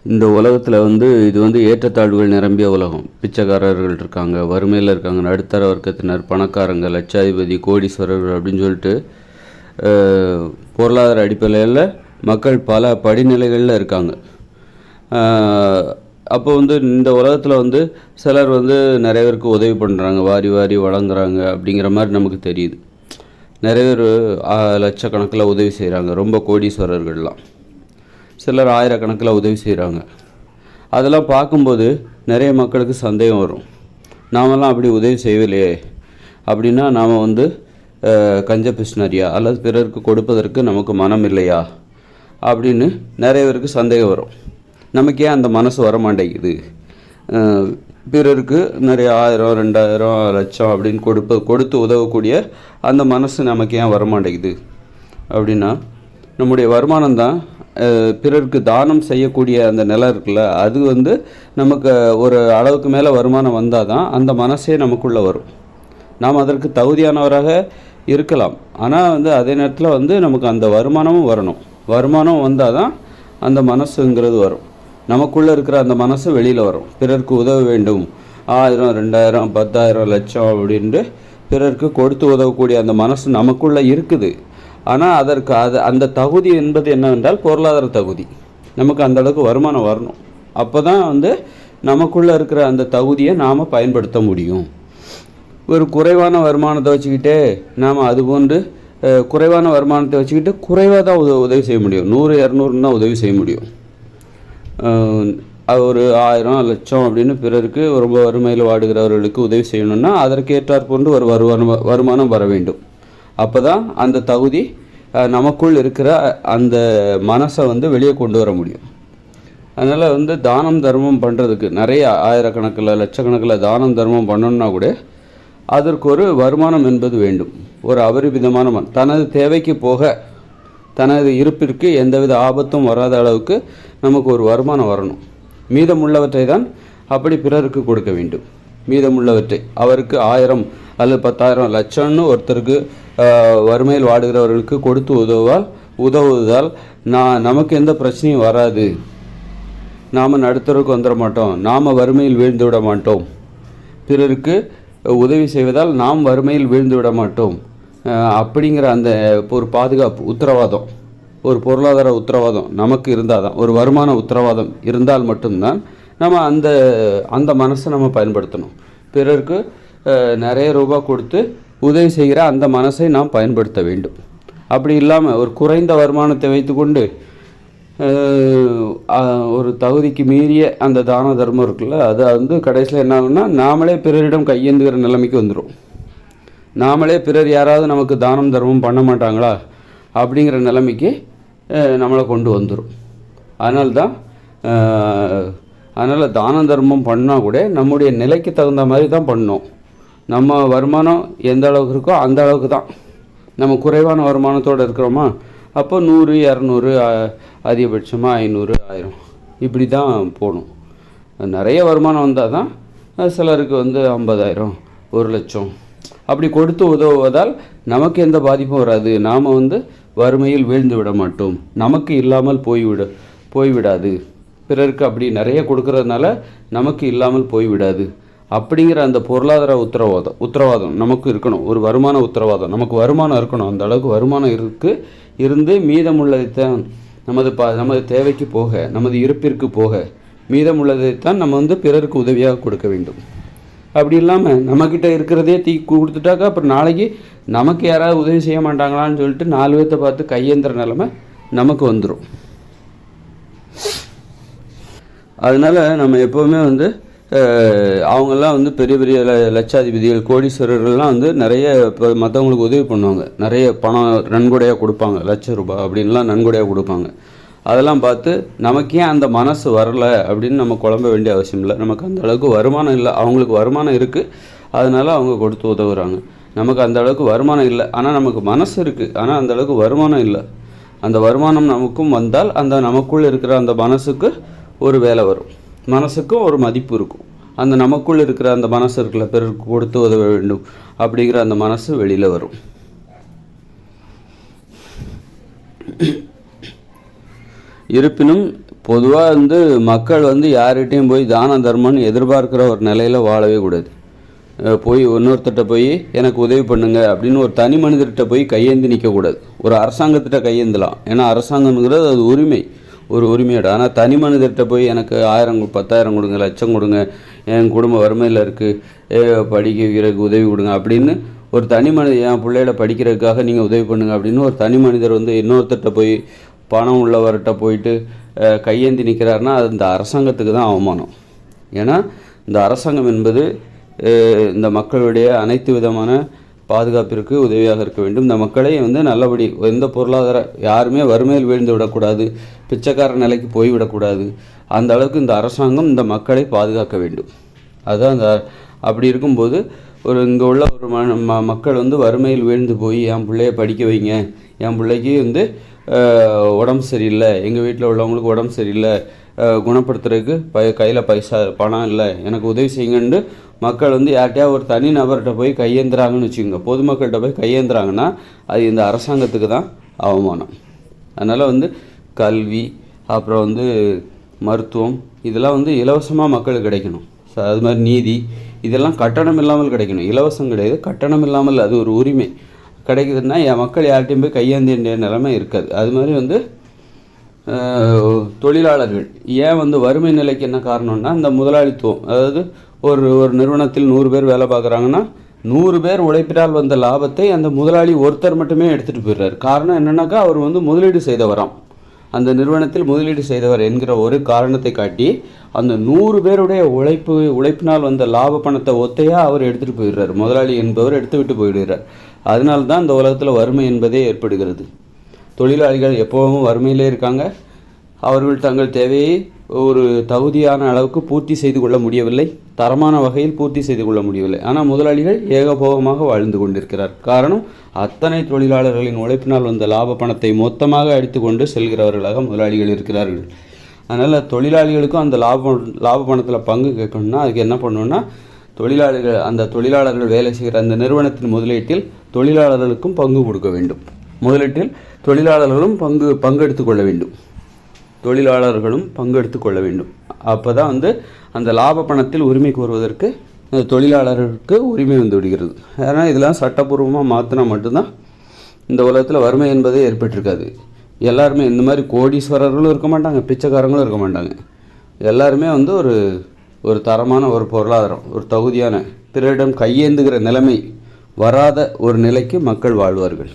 இந்த உலகத்தில் இது ஏற்றத்தாழ்வுகள் நிரம்பிய உலகம். பிச்சைக்காரர்கள் இருக்காங்க, வறுமையில் இருக்காங்க, நடுத்தர வர்க்கத்தினர், பணக்காரங்க, லட்சாதிபதி, கோடீஸ்வரர்கள் அப்படின்னு சொல்லிட்டு பொருளாதார அடிப்படையில் மக்கள் பல படிநிலைகளில் இருக்காங்க. அப்போ இந்த உலகத்தில் சிலர் நிறைய பேருக்கு உதவி பண்ணுறாங்க, வாரி வாரி வழங்குறாங்க அப்படிங்கிற மாதிரி நமக்கு தெரியுது. நிறைய பேர் லட்சக்கணக்கில் உதவி செய்கிறாங்க, ரொம்ப கோடீஸ்வரர்கள்லாம். சிலர் ஆயிரக்கணக்கில் உதவி செய்கிறாங்க. அதெல்லாம் பார்க்கும்போது நிறைய மக்களுக்கு சந்தேகம் வரும். நாமெல்லாம் அப்படி உதவி செய்யலையே அப்படின்னா நாம் கஞ்ச பிஸ்னரியா அல்லது பிறருக்கு கொடுப்பதற்கு நமக்கு மனம் இல்லையா அப்படின்னு நிறைய பேருக்கு சந்தேகம் வரும். நமக்கு ஏன் அந்த மனசு வரமாட்டேங்குது? பிறருக்கு நிறைய 1000, 2000, லட்சம் அப்படின்னு கொடுத்து உதவக்கூடிய அந்த மனசு நமக்கு ஏன் வரமாட்டேங்குது அப்படின்னா, நம்முடைய வருமானம் தான் பிறருக்கு தானம் செய்யக்கூடிய அந்த நிலை இருக்குல்ல, அது நமக்கு ஒரு அளவுக்கு மேலே வருமானம் வந்தால் தான் அந்த மனசே நமக்குள்ளே வரும். நாம் அதற்கு தகுதியானவராக இருக்கலாம். ஆனால் அதே நேரத்தில் நமக்கு அந்த வருமானமும் வரணும். வருமானம் வந்தால் தான் அந்த மனசுங்கிறது வரும். நமக்குள்ளே இருக்கிற அந்த மனசு வெளியில் வரும். பிறருக்கு உதவ வேண்டும், 1000, 2000, 10,000, லட்சம் அப்படின்ட்டு பிறருக்கு கொடுத்து உதவக்கூடிய அந்த மனசு நமக்குள்ளே இருக்குது. ஆனால் அதற்கு அந்த தகுதி என்பது என்னவென்றால் பொருளாதார தகுதி. நமக்கு அந்தளவுக்கு வருமானம் வரணும். அப்போ தான் நமக்குள்ளே இருக்கிற அந்த தகுதியை நாம் பயன்படுத்த முடியும். ஒரு குறைவான வருமானத்தை வச்சுக்கிட்டே நாம் அதுபோன்று குறைவான வருமானத்தை வச்சுக்கிட்டு குறைவாக தான் உதவி செய்ய முடியும். 100, 200 தான் உதவி செய்ய முடியும். ஒரு 1000, லட்சம் அப்படின்னு பிறருக்கு ரொம்ப வறுமையில் வாடுகிறவர்களுக்கு உதவி செய்யணும்னா அதற்கேற்றாற் போன்று ஒரு வருமானம் வர வேண்டும். அப்போ தான் அந்த தகுதி நமக்குள் இருக்கிற அந்த மனசை வெளியே கொண்டு வர முடியும். அதனால் தானம் தர்மம் பண்ணுறதுக்கு நிறைய ஆயிரக்கணக்கில் லட்சக்கணக்கில் தானம் தர்மம் பண்ணணுன்னா கூட அதற்கு ஒரு வருமானம் என்பது வேண்டும். ஒரு அபரிமிதமான தனது தேவைக்கு போக தனது இருப்பிற்கு எந்தவித ஆபத்தும் வராத அளவுக்கு நமக்கு ஒரு வருமானம் வரணும். மீதமுள்ளவற்றை தான் அப்படி பிறருக்கு கொடுக்க வேண்டும். மீதமுள்ளவற்றை அவருக்கு 1000 அல்லது 10,000, லட்சம்னு ஒருத்தருக்கு வறுமையில் வாடுகிறவர்களுக்கு கொடுத்து உதவுவதால் நமக்கு எந்த பிரச்சனையும் வராது. நாம் நடுத்தருக்கு வந்துட மாட்டோம், நாம் வறுமையில் வீழ்ந்து விட மாட்டோம். பிறருக்கு உதவி செய்வதால் நாம் வறுமையில் வீழ்ந்து விட மாட்டோம் அப்படிங்கிற அந்த ஒரு பாதுகாப்பு உத்தரவாதம், ஒரு பொருளாதார உத்தரவாதம் நமக்கு இருந்தால் தான், ஒரு வருமான உத்தரவாதம் இருந்தால் மட்டும்தான் நம்ம அந்த மனசை நம்ம பயன்படுத்தணும். பிறருக்கு நிறைய ரூபாய் கொடுத்து உதவி செய்கிற அந்த மனசை நாம் பயன்படுத்த வேண்டும். அப்படி இல்லாமல் ஒரு குறைந்த வருமானத்தை வைத்துக்கொண்டு ஒரு தகுதிக்கு மீறிய அந்த தான தர்மம் இருக்குல்ல, அது கடைசியில் என்ன ஆகுன்னா நாமளே பிறரிடம் கையேந்துகிற நிலைமைக்கு வந்துடும். நாமளே பிறர் யாராவது நமக்கு தானம் தர்மம் பண்ண மாட்டாங்களா அப்படிங்கிற நிலைமைக்கு நம்மளை கொண்டு வந்துடும். அதனால் தான தர்மம் பண்ணால் கூட நம்முடைய நிலைக்கு தகுந்த மாதிரி தான் பண்ணணும். நம்ம வருமானம் எந்த அளவுக்கு இருக்கோ அந்த அளவுக்கு தான். நம்ம குறைவான வருமானத்தோடு இருக்கிறோமா, அப்போ 100, 200, அதிகபட்சமாக 500, 1000 இப்படி தான் போகணும். நிறைய வருமானம் வந்தால் தான் சிலருக்கு 50,000, 1 லட்சம் அப்படி கொடுத்து உதவுவதால் நமக்கு எந்த பாதிப்பும் வராது. நாம் வறுமையில் வீழ்ந்து விட மாட்டோம், நமக்கு இல்லாமல் போய்விடாது. பிறருக்கு அப்படி நிறைய கொடுக்கறதுனால நமக்கு இல்லாமல் போய்விடாது அப்படிங்கிற அந்த பொருளாதார உத்தரவாதம் நமக்கு இருக்கணும். ஒரு வருமான உத்தரவாதம், நமக்கு வருமானம் இருக்கணும். அந்த அளவுக்கு வருமானம் இருந்து மீதமுள்ளதைத்தான் நமது தேவைக்கு போக, நமது இருப்பிற்கு போக மீதமுள்ளதைத்தான் நம்ம பிறருக்கு உதவியாக கொடுக்க வேண்டும். அப்படி இல்லாமல் நம்மக்கிட்ட இருக்கிறதே கொடுத்துட்டாக்கா அப்புறம் நாளைக்கு நமக்கு யாராவது உதவி செய்ய மாட்டாங்களான்னு சொல்லிட்டு 4 பேர்த்தை பார்த்து கையேந்திர நிலைமை நமக்கு வந்துடும். அதனால் நம்ம எப்போவுமே அவங்கெல்லாம் பெரிய பெரிய லட்சாதிபதிகள், கோடீஸ்வரர்கள்லாம் நிறைய மற்றவங்களுக்கு உதவி பண்ணுவாங்க. நிறைய பணம் நன்கொடையாக கொடுப்பாங்க, ₹1,00,000 அப்படின்லாம் நன்கொடையாக கொடுப்பாங்க. அதெல்லாம் பார்த்து நமக்கு ஏன் அந்த மனசு வரலை அப்படின்னு நம்ம குழம்ப வேண்டிய அவசியம் இல்லை. நமக்கு அந்த அளவுக்கு வருமானம் இல்லை, அவங்களுக்கு வருமானம் இருக்குது, அதனால் அவங்க கொடுத்து உதவுறாங்க. நமக்கு அந்த அளவுக்கு வருமானம் இல்லை, ஆனால் நமக்கு மனசு இருக்குது, ஆனால் அந்த அளவுக்கு வருமானம் இல்லை. அந்த வருமானம் நமக்கும் வந்தால் அந்த நமக்குள் இருக்கிற அந்த மனசுக்கு ஒரு வேலை வரும், மனசுக்கும் ஒரு மதிப்பு இருக்கும். அந்த நமக்குள் இருக்கிற அந்த மனசு இருக்குல்ல, பிறருக்கு கொடுத்து உதவ வேண்டும் அப்படிங்கிற அந்த மனசு வெளியில் வரும். இருப்பினும் பொதுவாக வந்து மக்கள் வந்து யார்கிட்டையும் போய் தான தர்மம்னு எதிர்பார்க்குற ஒரு நிலையில் வாழவே கூடாது. போய் இன்னொருத்தட்ட போய் எனக்கு உதவி பண்ணுங்க அப்படின்னு ஒரு தனி மனிதர்கிட்ட போய் கையேந்தி நிற்கக்கூடாது. ஒரு அரசாங்கத்திட்ட கையேந்தலாம், ஏன்னா அரசாங்கம்ங்கிறது அது உரிமை, ஒரு உரிமையோட. ஆனால் தனி மனிதர்கிட்ட போய் எனக்கு 1000 10,000 கொடுங்க, லட்சம் கொடுங்க, என் குடும்ப வறுமையில் இருக்குது, படிக்க வைக்கிறதுக்கு உதவி கொடுங்க அப்படின்னு ஒரு தனி மனிதர், என் பிள்ளைகளை படிக்கிறதுக்காக நீங்கள் உதவி பண்ணுங்க அப்படின்னு ஒரு தனி மனிதர் வந்து இன்னொருத்தட்ட போய் பணம் உள்ளவர்கிட்ட போயிட்டு கையேந்தி நிற்கிறாருன்னா அது இந்த அரசாங்கத்துக்கு தான் அவமானம். ஏன்னா இந்த அரசாங்கம் என்பது இந்த மக்களுடைய அனைத்து விதமான பாதுகாப்பிற்கு உதவியாக இருக்க வேண்டும். இந்த மக்களை வந்து நல்லபடி எந்த பொருளாதார யாருமே வறுமையில் வீழ்ந்து விடக்கூடாது, பிச்சைக்கார நிலைக்கு போய்விடக்கூடாது. அந்த அளவுக்கு இந்த அரசாங்கம் இந்த மக்களை பாதுகாக்க வேண்டும். அதுதான் அந்த அப்படி இருக்கும்போது இங்கே உள்ள ஒரு மக்கள் வந்து வறுமையில் வீழ்ந்து போய் என் பிள்ளைய படிக்க வைங்க, என் பிள்ளைக்கு வந்து உடம்பு சரியில்லை, எங்கள் வீட்டில் உள்ளவங்களுக்கு உடம்பு சரியில்லை, குணப்படுத்துறதுக்கு கையில் பணம் இல்லை, எனக்கு உதவி செய்யுங்கன்னு மக்கள் வந்து யார்கிட்டயா ஒரு தனி நபர்கிட்ட போய் கையேந்துறாங்கன்னு வச்சுக்கோங்க, பொதுமக்கள்கிட்ட போய் கையேந்துறாங்கன்னா அது இந்த அரசாங்கத்துக்கு தான் அவமானம். அதனால் வந்து கல்வி, அப்புறம் வந்து மருத்துவம், இதெல்லாம் வந்து இலவசமாக மக்களுக்கு கிடைக்கணும். அது மாதிரி நீதி, இதெல்லாம் கட்டணம் இல்லாமல் கிடைக்கணும். இலவசம் கிடையாது, கட்டணம் இல்லாமல் அது ஒரு உரிமை கிடைக்குதுன்னா என் மக்கள் யார்கிட்டையும் போய் கையேந்த வேண்டிய நிலைமை இருக்காது. அது மாதிரி வந்து தொழிலாளர்கள் ஏன் வந்து வறுமை நிலைக்கு என்ன காரணம்னா இந்த முதலாளித்துவம். அதாவது ஒரு நிறுவனத்தில் 100 பேர் வேலை பார்க்குறாங்கன்னா 100 பேர் உழைப்பினால் வந்த லாபத்தை அந்த முதலாளி ஒருத்தர் மட்டுமே எடுத்துகிட்டு போயிடுறாரு. காரணம் என்னென்னாக்கா அவர் வந்து முதலீடு செய்தவராம், அந்த நிறுவனத்தில் முதலீடு செய்தவர் என்கிற ஒரு காரணத்தை காட்டி அந்த 100 பேருடைய உழைப்பினால் வந்த லாப பணத்தை ஒத்தையாக அவர் எடுத்துகிட்டு போயிடுறார், முதலாளி என்பவர் எடுத்து விட்டு போயிடுறார். அதனால்தான் இந்த உலகத்தில் வறுமை என்பதே ஏற்படுகிறது. தொழிலாளிகள் எப்போவும் வறுமையிலே இருக்காங்க. அவர்கள் தங்கள் தேவையை ஒரு தகுதியான அளவுக்கு பூர்த்தி செய்து கொள்ள முடியவில்லை, தரமான வகையில் பூர்த்தி செய்து கொள்ள முடியவில்லை. ஆனால் முதலாளிகள் ஏகபோகமாக வாழ்ந்து கொண்டிருக்கிறார். காரணம், அத்தனை தொழிலாளர்களின் உழைப்பினால் வந்த லாப பணத்தை மொத்தமாக அடித்து கொண்டு செல்கிறவர்களாக முதலாளிகள் இருக்கிறார்கள். அதனால் தொழிலாளிகளுக்கும் அந்த லாப பணத்தில் பங்கு கேட்கணும்னா அதுக்கு என்ன பண்ணணும்னா அந்த தொழிலாளர்கள் வேலை செய்கிற அந்த நிறுவனத்தின் முதலீட்டில் தொழிலாளர்களுக்கும் பங்கு கொடுக்க வேண்டும். முதலீட்டில் தொழிலாளர்களும் பங்கெடுத்து கொள்ள வேண்டும், தொழிலாளர்களும் பங்கெடுத்து கொள்ள வேண்டும். அப்போ தான் வந்து அந்த லாப பணத்தில் உரிமை கோருவதற்கு தொழிலாளர்களுக்கு உரிமை வந்து விடுகிறது. ஏன்னா இதெல்லாம் சட்டப்பூர்வமாக மாற்றினா மட்டும்தான் இந்த உலகத்தில் வறுமை என்பதே ஏற்பட்டிருக்காது. எல்லாருமே இந்த மாதிரி கோடீஸ்வரர்களும் இருக்க மாட்டாங்க, பிச்சைக்காரங்களும் இருக்க மாட்டாங்க. எல்லாருமே வந்து ஒரு தரமான ஒரு பொருளாதாரம், ஒரு தகுதியான பிறரிடம் கையேந்துகிற நிலைமை வராத ஒரு நிலைக்கு மக்கள் வாழ்வார்கள்.